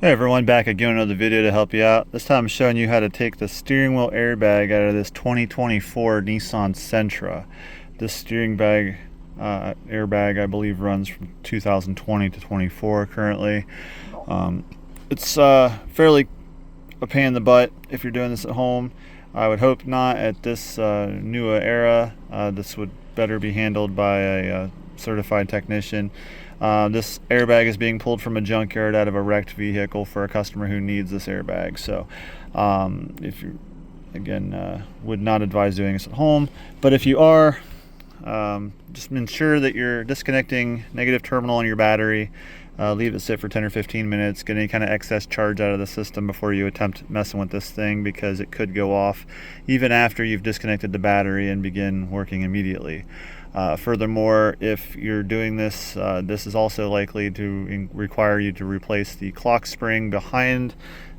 Hey everyone, back again with another video to help you out. This time I'm showing you how to take the steering wheel airbag out of this 2024 Nissan Sentra. This steering bag airbag I believe runs from 2020 to 24 currently. It's fairly a pain in the butt if you're doing this at home. I would hope not at this new era. This would better be handled by a certified technician. This airbag is being pulled from a junkyard out of a wrecked vehicle for a customer who needs this airbag. So if you, again, would not advise doing this at home. But if you are, just ensure that you're disconnecting negative terminal on your battery. Leave it sit for 10 or 15 minutes, get any kind of excess charge out of the system before you attempt messing with this thing, because it could go off even after you've disconnected the battery and begin working immediately. Furthermore, if you're doing this, this is also likely to require you to replace the clock spring behind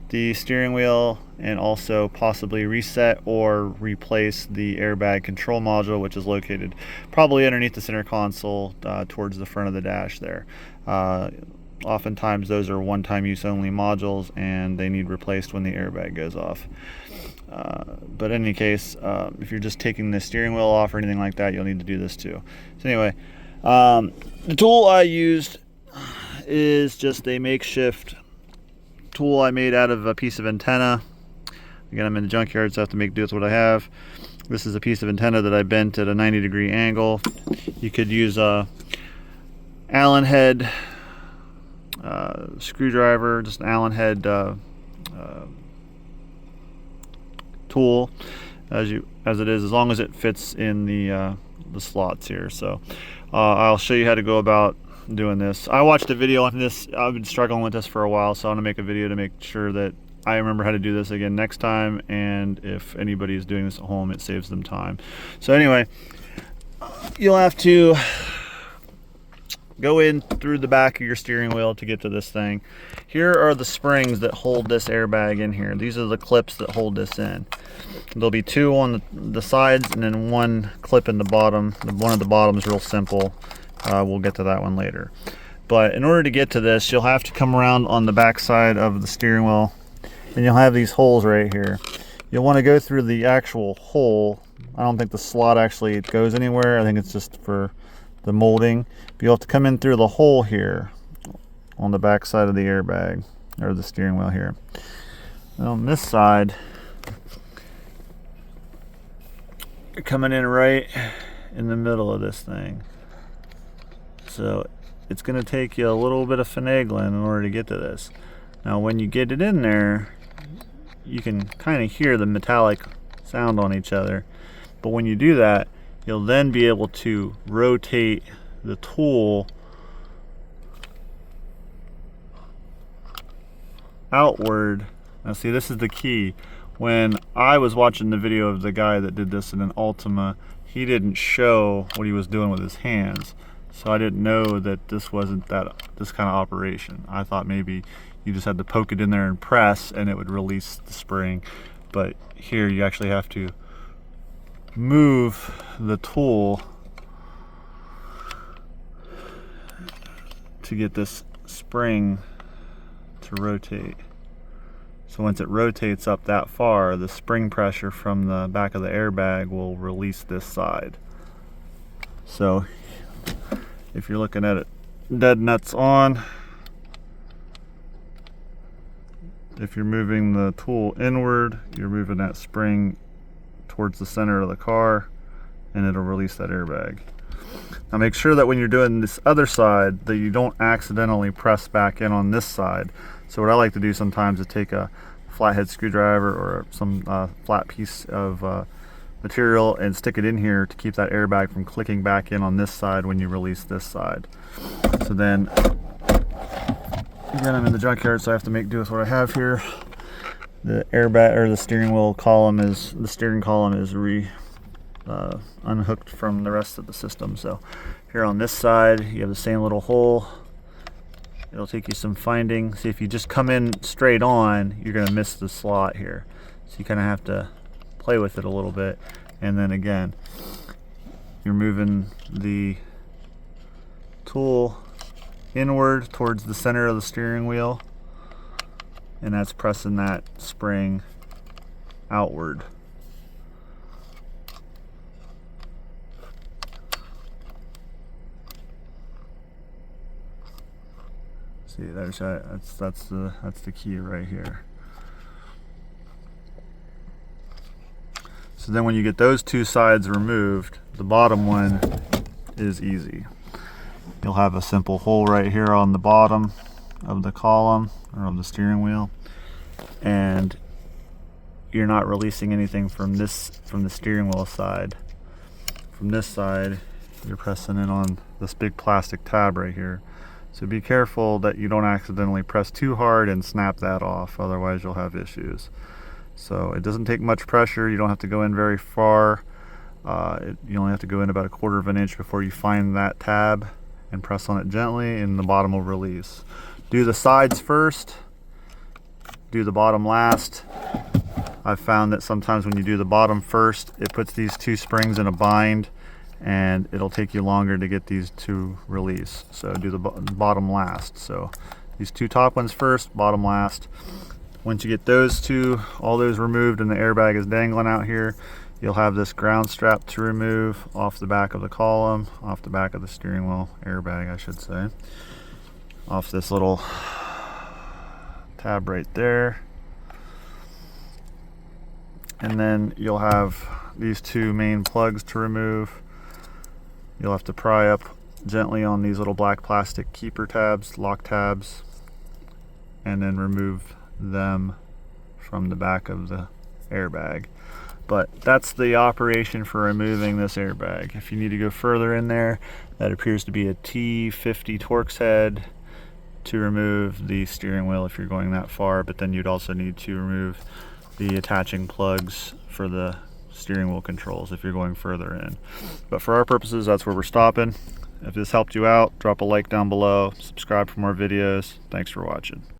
the steering wheel, and also possibly reset or replace the airbag control module, which is located probably underneath the center console towards the front of the dash there. Oftentimes those are one-time use only modules and they need replaced when the airbag goes off. But in any case, if you're just taking the steering wheel off or anything like that, you'll need to do this too. So anyway, the tool I used is just a makeshift tool I made out of a piece of antenna. Again, I'm in the junkyard, so I have to make do with what I have. This is a piece of antenna that I bent at a 90-degree angle. You could use a Allen head screwdriver, just an Allen head tool, as it is, as long as it fits in the slots here. So I'll show you how to go about doing this. I watched a video on this. I've been struggling with this for a while, so I want to make a video to make sure that I remember how to do this again next time, and if anybody is doing this at home, it saves them time. So anyway, you'll have to go in through the back of your steering wheel to get to this thing. Here are the springs that hold this airbag in here. These are the clips that hold this in. There'll be two on the sides and then one clip in the bottom. One at the bottom is real simple. We'll get to that one later. But in order to get to this, you'll have to come around on the back side of the steering wheel, and you'll have these holes right here. You'll want to go through the actual hole. I don't think the slot actually goes anywhere. I think it's just for the molding. But you'll have to come in through the hole here on the back side of the airbag, or the steering wheel here. And on this side, you're coming in right in the middle of this thing. So it's going to take you a little bit of finagling in order to get to this. Now when you get it in there, you can kind of hear the metallic sound on each other. But when you do that, you'll then be able to rotate the tool outward. Now see, this is the key. When I was watching the video of the guy that did this in an Altima, he didn't show what he was doing with his hands. So I didn't know that this wasn't this kind of operation. I thought maybe you just had to poke it in there and press and it would release the spring. But here you actually have to move the tool to get this spring to rotate. So once it rotates up that far, the spring pressure from the back of the airbag will release this side. So if you're looking at it dead nuts on, if you're moving the tool inward, you're moving that spring towards the center of the car, and it'll release that airbag. Now make sure that when you're doing this other side that you don't accidentally press back in on this side. So what I like to do sometimes is take a flathead screwdriver or some flat piece of material and stick it in here to keep that airbag from clicking back in on this side when you release this side. So then, again, I'm in the junkyard, so I have to make do with what I have here. The airbag, or the steering column is unhooked from the rest of the system. So here on this side, you have the same little hole. It'll take you some finding. See, if you just come in straight on, you're going to miss the slot here. So you kind of have to play with it a little bit. And then again, you're moving the tool inward towards the center of the steering wheel. and that's pressing that spring outward. See, that's the key right here. So then when you get those two sides removed, the bottom one is easy. You'll have a simple hole right here on the bottom of the column or of the steering wheel, and you're not releasing anything from the steering wheel side. From this side, you're pressing in on this big plastic tab right here. So be careful that you don't accidentally press too hard and snap that off, otherwise you'll have issues. So it doesn't take much pressure, you don't have to go in very far. You only have to go in about 1/4 of an inch before you find that tab and press on it gently, and the bottom will release. Do the sides first, do the bottom last. I've found that sometimes when you do the bottom first, it puts these two springs in a bind, and it'll take you longer to get these two release. So do the bottom last. So these two top ones first, bottom last. Once you get those two, all those removed and the airbag is dangling out here, you'll have this ground strap to remove off the back of the column, off the back of the steering wheel, airbag I should say, off this little tab right there. And then you'll have these two main plugs to remove. You'll have to pry up gently on these little black plastic keeper tabs, lock tabs, and then remove them from the back of the airbag. But that's the operation for removing this airbag. If you need to go further in there, that appears to be a T50 Torx head to remove the steering wheel if you're going that far, but then you'd also need to remove the attaching plugs for the steering wheel controls if you're going further in. But for our purposes, that's where we're stopping. If this helped you out, drop a like down below, subscribe for more videos. Thanks for watching.